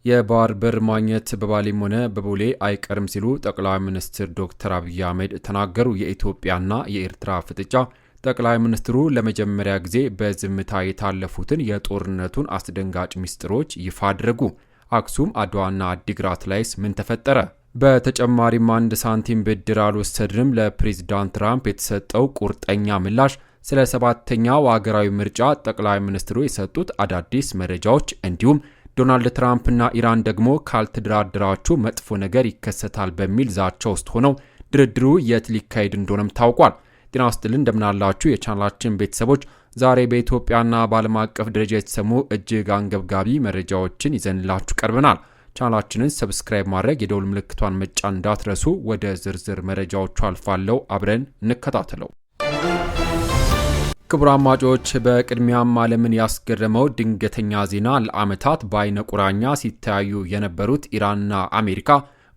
የባህር በር ማግኘት በባሌም ሆነ በቦሌ አይቀርም ሲሉ ጠቅላይ ሚኒስትር ዶክተር አብይ አህመድ ተናገሩ። የኢትዮጵያና የኤርትራ ፍጥጫ ጠቅላይ ሚኒስትሩ ለመጀመሪያ ጊዜ በዝምታ የታለፉትን የጦርነቱን አስደንጋጭ ሚስጥሮች ይፋ አድርጉ። አክሱም፣ አድዋና አዲግራት ላይስ ምን ተፈጠረ? በተጨማሪም አንድ ሳንቲም ብድር አልወሰድንም ለፕሬዝዳንት ትራምፕ የተሰጠው ቁርጠኛ ምላሽ፣ ስለ ሰባተኛው ሀገራዊ ምርጫ ጠቅላይ ሚኒስትሩ የሰጡት አዳዲስ መረጃዎች እንዲሁም ዶናልድ ትራምፕና ኢራን ደግሞ ካልተደራደራችሁ መጥፎ ነገር ይከሰታል በሚል ዛቻ ውስጥ ሆነው ድርድሩ የት ሊካሄድ እንደሆነም ታውቋል። ጤና ይስጥልን እንደምናላችሁ የቻናላችን ቤተሰቦች፣ ዛሬ በኢትዮጵያና በዓለም አቀፍ ደረጃ የተሰሙ እጅግ አንገብጋቢ መረጃዎችን ይዘንላችሁ ቀርበናል። ቻናላችንን ሰብስክራይብ ማድረግ የደውል ምልክቷን መጫን እንዳትረሱ። ወደ ዝርዝር መረጃዎቹ አልፋለሁ፣ አብረን እንከታተለው። ክቡራን አድማጮች፣ በቅድሚያም ዓለምን ያስገረመው ድንገተኛ ዜና ለዓመታት በአይነ ቁራኛ ሲተያዩ የነበሩት ኢራንና አሜሪካ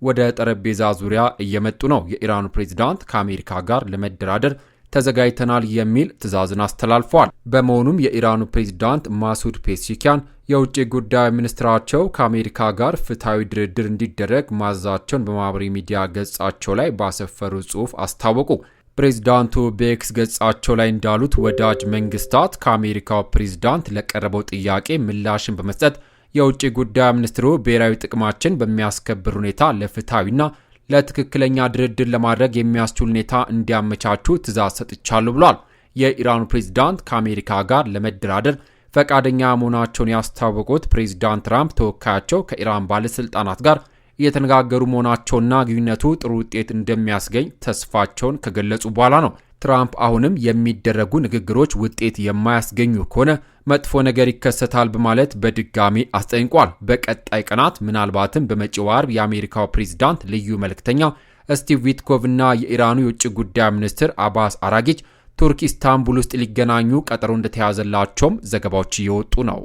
ወደ ጠረጴዛ ዙሪያ እየመጡ ነው። የኢራኑ ፕሬዝዳንት ከአሜሪካ ጋር ለመደራደር ተዘጋጅተናል የሚል ትዕዛዝን አስተላልፈዋል። በመሆኑም የኢራኑ ፕሬዝዳንት ማሱድ ፔስኪያን የውጭ ጉዳይ ሚኒስትራቸው ከአሜሪካ ጋር ፍትሐዊ ድርድር እንዲደረግ ማዛቸውን በማህበራዊ ሚዲያ ገጻቸው ላይ ባሰፈሩ ጽሑፍ አስታወቁ። ፕሬዝዳንቱ በኤክስ ገጻቸው ላይ እንዳሉት ወዳጅ መንግስታት ከአሜሪካው ፕሬዝዳንት ለቀረበው ጥያቄ ምላሽን በመስጠት የውጭ ጉዳይ ሚኒስትሩ ብሔራዊ ጥቅማችን በሚያስከብር ሁኔታ ለፍትሐዊና ለትክክለኛ ድርድር ለማድረግ የሚያስችል ሁኔታ እንዲያመቻቹ ትዕዛዝ ሰጥቻለሁ ብሏል። የኢራኑ ፕሬዝዳንት ከአሜሪካ ጋር ለመደራደር ፈቃደኛ መሆናቸውን ያስታወቁት ፕሬዝዳንት ትራምፕ ተወካያቸው ከኢራን ባለስልጣናት ጋር እየተነጋገሩ መሆናቸውና ግንኙነቱ ጥሩ ውጤት እንደሚያስገኝ ተስፋቸውን ከገለጹ በኋላ ነው። ትራምፕ አሁንም የሚደረጉ ንግግሮች ውጤት የማያስገኙ ከሆነ መጥፎ ነገር ይከሰታል በማለት በድጋሚ አስጠንቋል። በቀጣይ ቀናት ምናልባትም በመጪው ዓርብ የአሜሪካው ፕሬዝዳንት ልዩ መልእክተኛ ስቲቭ ዊትኮቭ እና የኢራኑ የውጭ ጉዳይ ሚኒስትር አባስ አራጊች ቱርክ ኢስታንቡል ውስጥ ሊገናኙ ቀጠሮ እንደተያዘላቸውም ዘገባዎች እየወጡ ነው።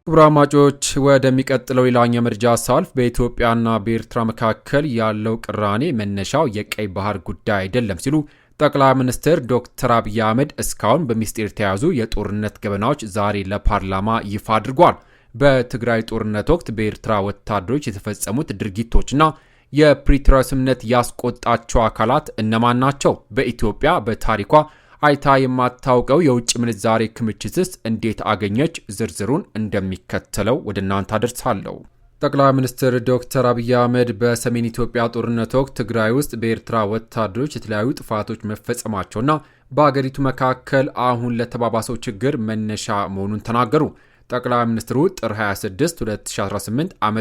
ክቡራን አድማጮች፣ ወደሚቀጥለው ሌላኛው መረጃ ሳልፍ በኢትዮጵያና በኤርትራ መካከል ያለው ቅራኔ መነሻው የቀይ ባህር ጉዳይ አይደለም ሲሉ ጠቅላይ ሚኒስትር ዶክተር አብይ አህመድ እስካሁን በሚስጥር የተያዙ የጦርነት ገበናዎች ዛሬ ለፓርላማ ይፋ አድርጓል። በትግራይ ጦርነት ወቅት በኤርትራ ወታደሮች የተፈጸሙት ድርጊቶችና የፕሪቶሪያ ስምምነት ያስቆጣቸው አካላት እነማን ናቸው? በኢትዮጵያ በታሪኳ አይታ የማታውቀው የውጭ ምንዛሬ ክምችትስ እንዴት አገኘች? ዝርዝሩን እንደሚከተለው ወደ እናንተ አደርሳለሁ። ጠቅላይ ሚኒስትር ዶክተር አብይ አህመድ በሰሜን ኢትዮጵያ ጦርነት ወቅት ትግራይ ውስጥ በኤርትራ ወታደሮች የተለያዩ ጥፋቶች መፈጸማቸውና በአገሪቱ መካከል አሁን ለተባባሰው ችግር መነሻ መሆኑን ተናገሩ። ጠቅላይ ሚኒስትሩ ጥር 26 2018 ዓ.ም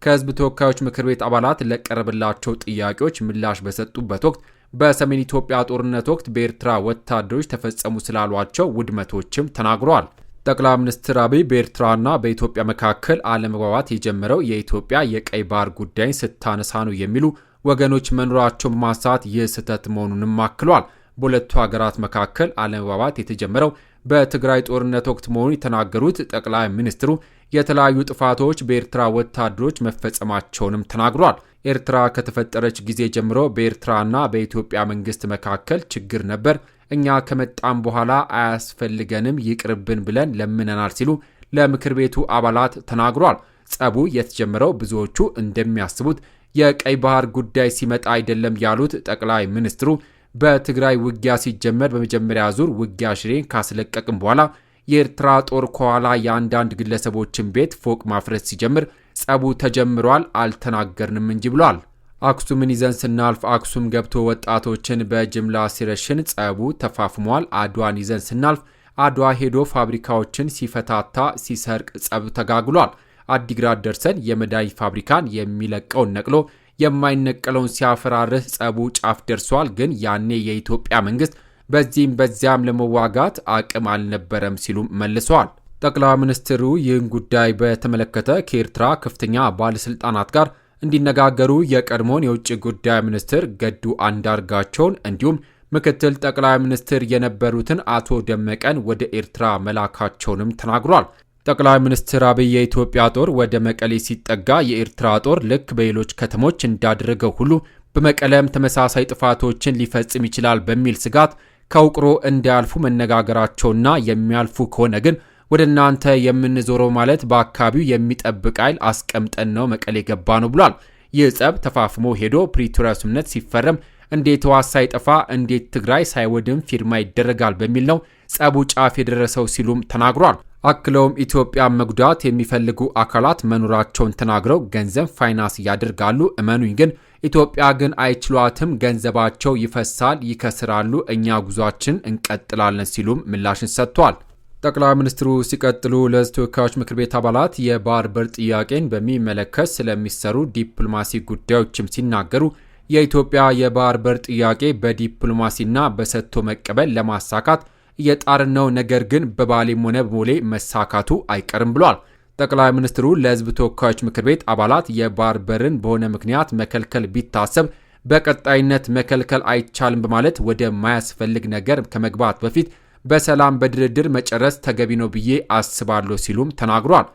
ከህዝብ ተወካዮች ምክር ቤት አባላት ለቀረበላቸው ጥያቄዎች ምላሽ በሰጡበት ወቅት በሰሜን ኢትዮጵያ ጦርነት ወቅት በኤርትራ ወታደሮች ተፈጸሙ ስላሏቸው ውድመቶችም ተናግረዋል። ጠቅላይ ሚኒስትር አብይ በኤርትራና በኢትዮጵያ መካከል አለመግባባት የጀመረው የኢትዮጵያ የቀይ ባህር ጉዳይን ስታነሳ ነው የሚሉ ወገኖች መኖራቸውን በማንሳት ይህ ስህተት መሆኑንም አክሏል። በሁለቱ ሀገራት መካከል አለመግባባት የተጀመረው በትግራይ ጦርነት ወቅት መሆኑን የተናገሩት ጠቅላይ ሚኒስትሩ የተለያዩ ጥፋቶች በኤርትራ ወታደሮች መፈጸማቸውንም ተናግሯል። ኤርትራ ከተፈጠረች ጊዜ ጀምሮ በኤርትራና በኢትዮጵያ መንግስት መካከል ችግር ነበር። እኛ ከመጣም በኋላ አያስፈልገንም ይቅርብን ብለን ለምነናል ሲሉ ለምክር ቤቱ አባላት ተናግሯል። ጸቡ የተጀመረው ብዙዎቹ እንደሚያስቡት የቀይ ባህር ጉዳይ ሲመጣ አይደለም ያሉት ጠቅላይ ሚኒስትሩ በትግራይ ውጊያ ሲጀመር በመጀመሪያ ዙር ውጊያ ሽሬን ካስለቀቅም በኋላ የኤርትራ ጦር ከኋላ የአንዳንድ ግለሰቦችን ቤት ፎቅ ማፍረስ ሲጀምር ጸቡ ተጀምሯል፣ አልተናገርንም እንጂ ብሏል። አክሱምን ይዘን ስናልፍ አክሱም ገብቶ ወጣቶችን በጅምላ ሲረሽን ጸቡ ተፋፍሟል። አድዋን ይዘን ስናልፍ አድዋ ሄዶ ፋብሪካዎችን ሲፈታታ ሲሰርቅ ጸቡ ተጋግሏል። አዲግራት ደርሰን የመድኃኒት ፋብሪካን የሚለቀውን ነቅሎ የማይነቀለውን ሲያፈራርስ ጸቡ ጫፍ ደርሷል። ግን ያኔ የኢትዮጵያ መንግስት በዚህም በዚያም ለመዋጋት አቅም አልነበረም ሲሉ መልሰዋል። ጠቅላይ ሚኒስትሩ ይህን ጉዳይ በተመለከተ ከኤርትራ ከፍተኛ ባለስልጣናት ጋር እንዲነጋገሩ የቀድሞውን የውጭ ጉዳይ ሚኒስትር ገዱ አንዳርጋቸውን እንዲሁም ምክትል ጠቅላይ ሚኒስትር የነበሩትን አቶ ደመቀን ወደ ኤርትራ መላካቸውንም ተናግሯል። ጠቅላይ ሚኒስትር አብይ የኢትዮጵያ ጦር ወደ መቀሌ ሲጠጋ የኤርትራ ጦር ልክ በሌሎች ከተሞች እንዳደረገው ሁሉ በመቀለም ተመሳሳይ ጥፋቶችን ሊፈጽም ይችላል በሚል ስጋት ከውቅሮ እንዳያልፉ መነጋገራቸውና የሚያልፉ ከሆነ ግን ወደ እናንተ የምንዞረው ማለት በአካባቢው የሚጠብቅ ኃይል አስቀምጠን ነው መቀሌ ገባ ነው ብሏል። ይህ ጸብ ተፋፍሞ ሄዶ ፕሪቶሪያ ስምምነት ሲፈረም እንዴት ዋስ ሳይጠፋ እንዴት ትግራይ ሳይወድም ፊርማ ይደረጋል በሚል ነው ጸቡ ጫፍ የደረሰው ሲሉም ተናግሯል። አክለውም ኢትዮጵያ መጉዳት የሚፈልጉ አካላት መኖራቸውን ተናግረው ገንዘብ ፋይናንስ ያደርጋሉ፣ እመኑኝ ግን ኢትዮጵያ ግን አይችሏትም፣ ገንዘባቸው ይፈሳል፣ ይከስራሉ፣ እኛ ጉዟችን እንቀጥላለን ሲሉም ምላሽን ሰጥቷል። ጠቅላይ ሚኒስትሩ ሲቀጥሉ ለሕዝብ ተወካዮች ምክር ቤት አባላት የባህር በር ጥያቄን በሚመለከት ስለሚሰሩ ዲፕሎማሲ ጉዳዮችም ሲናገሩ የኢትዮጵያ የባህር በር ጥያቄ በዲፕሎማሲና በሰጥቶ መቀበል ለማሳካት እየጣርን ነው፣ ነገር ግን በባሌም ሆነ በቦሌ መሳካቱ አይቀርም ብሏል። ጠቅላይ ሚኒስትሩ ለሕዝብ ተወካዮች ምክር ቤት አባላት የባህር በርን በሆነ ምክንያት መከልከል ቢታሰብ በቀጣይነት መከልከል አይቻልም በማለት ወደ ማያስፈልግ ነገር ከመግባት በፊት በሰላም በድርድር መጨረስ ተገቢ ነው ብዬ አስባለሁ ሲሉም ተናግሯል።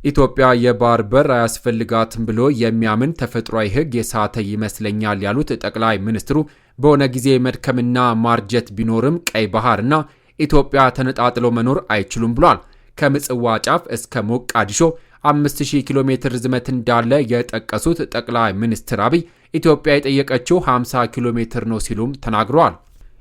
ኢትዮጵያ የባህር በር አያስፈልጋትም ብሎ የሚያምን ተፈጥሯዊ ሕግ የሳተ ይመስለኛል ያሉት ጠቅላይ ሚኒስትሩ በሆነ ጊዜ መድከምና ማርጀት ቢኖርም ቀይ ባህርና ኢትዮጵያ ተነጣጥሎ መኖር አይችሉም ብሏል። ከምጽዋ ጫፍ እስከ ሞቃዲሾ 5000 ኪሎ ሜትር ርዝመት እንዳለ የጠቀሱት ጠቅላይ ሚኒስትር አብይ ኢትዮጵያ የጠየቀችው 50 ኪሎ ሜትር ነው ሲሉም ተናግረዋል።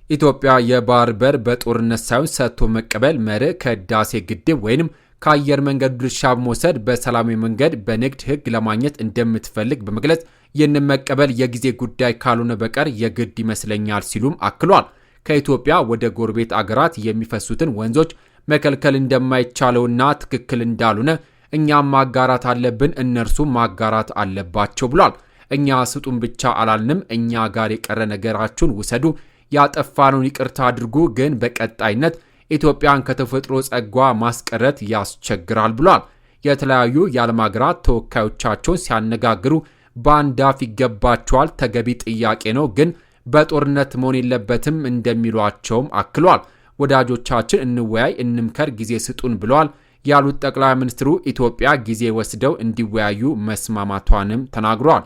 ኢትዮጵያ የባህር በር በጦርነት ሳይሆን ሰጥቶ መቀበል መርህ ከህዳሴ ግድብ ወይንም ከአየር መንገዱ ድርሻ በመውሰድ በሰላማዊ መንገድ በንግድ ህግ ለማግኘት እንደምትፈልግ በመግለጽ ይህንን መቀበል የጊዜ ጉዳይ ካልሆነ በቀር የግድ ይመስለኛል ሲሉም አክሏል። ከኢትዮጵያ ወደ ጎረቤት አገራት የሚፈሱትን ወንዞች መከልከል እንደማይቻለውና ትክክል እንዳልሆነ እኛም ማጋራት አለብን፣ እነርሱም ማጋራት አለባቸው ብሏል። እኛ ስጡን ብቻ አላልንም፣ እኛ ጋር የቀረ ነገራችሁን ውሰዱ፣ ያጠፋነውን ይቅርታ አድርጉ፣ ግን በቀጣይነት ኢትዮጵያን ከተፈጥሮ ጸጋ ማስቀረት ያስቸግራል ብሏል። የተለያዩ የዓለም ሀገራት ተወካዮቻቸውን ሲያነጋግሩ በአንድ አፍ ይገባቸዋል፣ ተገቢ ጥያቄ ነው፣ ግን በጦርነት መሆን የለበትም እንደሚሏቸውም አክሏል። ወዳጆቻችን እንወያይ፣ እንምከር፣ ጊዜ ስጡን ብለዋል ያሉት ጠቅላይ ሚኒስትሩ ኢትዮጵያ ጊዜ ወስደው እንዲወያዩ መስማማቷንም ተናግሯል።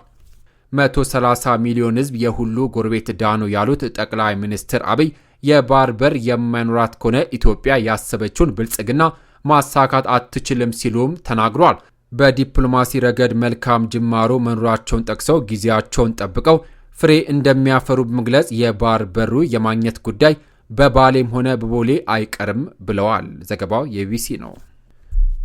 130 ሚሊዮን ህዝብ የሁሉ ጎረቤት ዕዳ ነው ያሉት ጠቅላይ ሚኒስትር አብይ የባህር በር የማይኖራት ከሆነ ኢትዮጵያ ያሰበችውን ብልጽግና ማሳካት አትችልም ሲሉም ተናግሯል። በዲፕሎማሲ ረገድ መልካም ጅማሮ መኖራቸውን ጠቅሰው ጊዜያቸውን ጠብቀው ፍሬ እንደሚያፈሩ በመግለጽ የባህር በሩ የማግኘት ጉዳይ በባሌም ሆነ በቦሌ አይቀርም ብለዋል። ዘገባው የቢቢሲ ነው።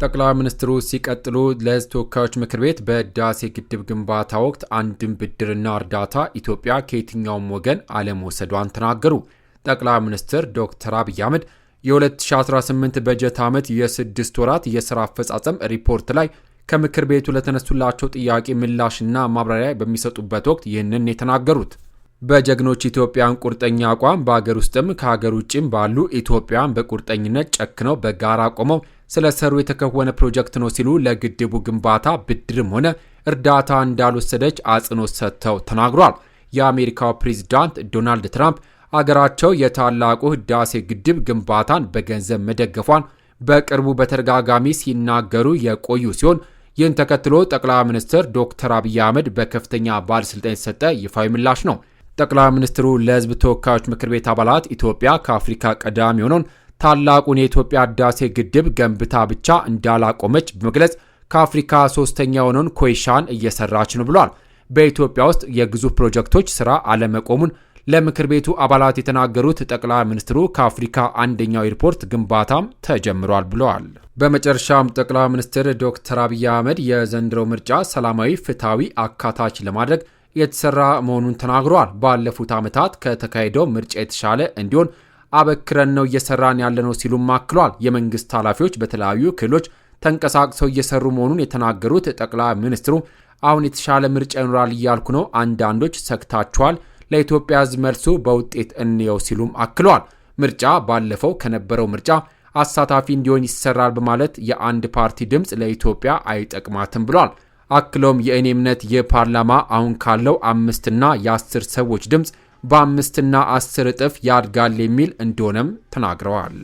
ጠቅላይ ሚኒስትሩ ሲቀጥሉ ለሕዝብ ተወካዮች ምክር ቤት በህዳሴ ግድብ ግንባታ ወቅት አንድም ብድርና እርዳታ ኢትዮጵያ ከየትኛውም ወገን አለመውሰዷን ተናገሩ። ጠቅላይ ሚኒስትር ዶክተር አብይ አህመድ የ2018 በጀት ዓመት የ6 ወራት የሥራ አፈጻጸም ሪፖርት ላይ ከምክር ቤቱ ለተነሱላቸው ጥያቄ ምላሽና ማብራሪያ በሚሰጡበት ወቅት ይህንን የተናገሩት በጀግኖች ኢትዮጵያን ቁርጠኛ አቋም በአገር ውስጥም ከሀገር ውጭም ባሉ ኢትዮጵያን በቁርጠኝነት ጨክነው በጋራ ቆመው ስለሰሩ የተከወነ ፕሮጀክት ነው ሲሉ ለግድቡ ግንባታ ብድርም ሆነ እርዳታ እንዳልወሰደች አጽንኦት ሰጥተው ተናግሯል። የአሜሪካው ፕሬዝዳንት ዶናልድ ትራምፕ አገራቸው የታላቁ ህዳሴ ግድብ ግንባታን በገንዘብ መደገፏን በቅርቡ በተደጋጋሚ ሲናገሩ የቆዩ ሲሆን ይህን ተከትሎ ጠቅላይ ሚኒስትር ዶክተር አብይ አህመድ በከፍተኛ ባለስልጣን የተሰጠ ይፋዊ ምላሽ ነው። ጠቅላይ ሚኒስትሩ ለህዝብ ተወካዮች ምክር ቤት አባላት ኢትዮጵያ ከአፍሪካ ቀዳሚ የሆነውን ታላቁን የኢትዮጵያ ህዳሴ ግድብ ገንብታ ብቻ እንዳላቆመች በመግለጽ ከአፍሪካ ሶስተኛ የሆነውን ኮይሻን እየሰራች ነው ብሏል። በኢትዮጵያ ውስጥ የግዙፍ ፕሮጀክቶች ስራ አለመቆሙን ለምክር ቤቱ አባላት የተናገሩት ጠቅላይ ሚኒስትሩ ከአፍሪካ አንደኛው ኤርፖርት ግንባታም ተጀምሯል ብለዋል። በመጨረሻም ጠቅላይ ሚኒስትር ዶክተር አብይ አህመድ የዘንድሮው ምርጫ ሰላማዊ፣ ፍትሐዊ፣ አካታች ለማድረግ የተሰራ መሆኑን ተናግረዋል። ባለፉት ዓመታት ከተካሄደው ምርጫ የተሻለ እንዲሆን አበክረን ነው እየሰራን ያለነው ሲሉም አክሏል። የመንግስት ኃላፊዎች በተለያዩ ክልሎች ተንቀሳቅሰው እየሰሩ መሆኑን የተናገሩት ጠቅላይ ሚኒስትሩ አሁን የተሻለ ምርጫ ይኖራል እያልኩ ነው፣ አንዳንዶች ሰግታችኋል፣ ለኢትዮጵያ ሕዝብ መልሱ በውጤት እንየው ሲሉም አክሏል። ምርጫ ባለፈው ከነበረው ምርጫ አሳታፊ እንዲሆን ይሰራል በማለት የአንድ ፓርቲ ድምፅ ለኢትዮጵያ አይጠቅማትም ብሏል። አክሎም የእኔ እምነት የፓርላማ አሁን ካለው 5ና የ10 ሰዎች ድምፅ በ5ና 10 እጥፍ ያድጋል የሚል እንደሆነም ተናግረዋል።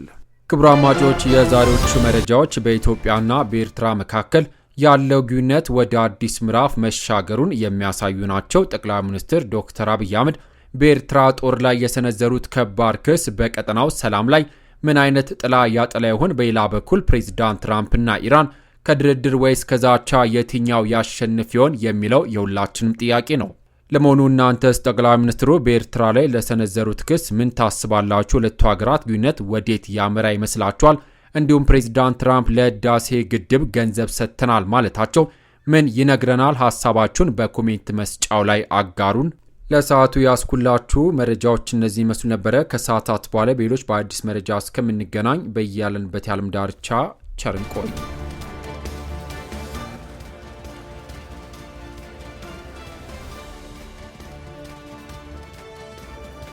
ክቡራን አድማጮች፣ የዛሬዎቹ መረጃዎች በኢትዮጵያና በኤርትራ መካከል ያለው ግንኙነት ወደ አዲስ ምዕራፍ መሻገሩን የሚያሳዩ ናቸው። ጠቅላይ ሚኒስትር ዶክተር አብይ አህመድ በኤርትራ ጦር ላይ የሰነዘሩት ከባድ ክስ በቀጠናው ሰላም ላይ ምን አይነት ጥላ ያጠላ ይሆን? በሌላ በኩል ፕሬዝዳንት ትራምፕና ኢራን ከድርድር ወይስ ከዛቻ የትኛው ያሸንፍ ይሆን የሚለው የሁላችንም ጥያቄ ነው። ለመሆኑ እናንተስ ጠቅላይ ሚኒስትሩ በኤርትራ ላይ ለሰነዘሩት ክስ ምን ታስባላችሁ? ሁለቱ ሀገራት ግንኙነት ወዴት ያመራ ይመስላችኋል? እንዲሁም ፕሬዝዳንት ትራምፕ ለህዳሴ ግድብ ገንዘብ ሰጥተናል ማለታቸው ምን ይነግረናል? ሐሳባችሁን በኮሜንት መስጫው ላይ አጋሩን። ለሰዓቱ ያስኩላችሁ መረጃዎች እነዚህ ይመስሉ ነበረ። ከሰዓታት በኋላ በሌሎች በአዲስ መረጃ እስከምንገናኝ በያለንበት የዓለም ዳርቻ ቸር እንቆይ።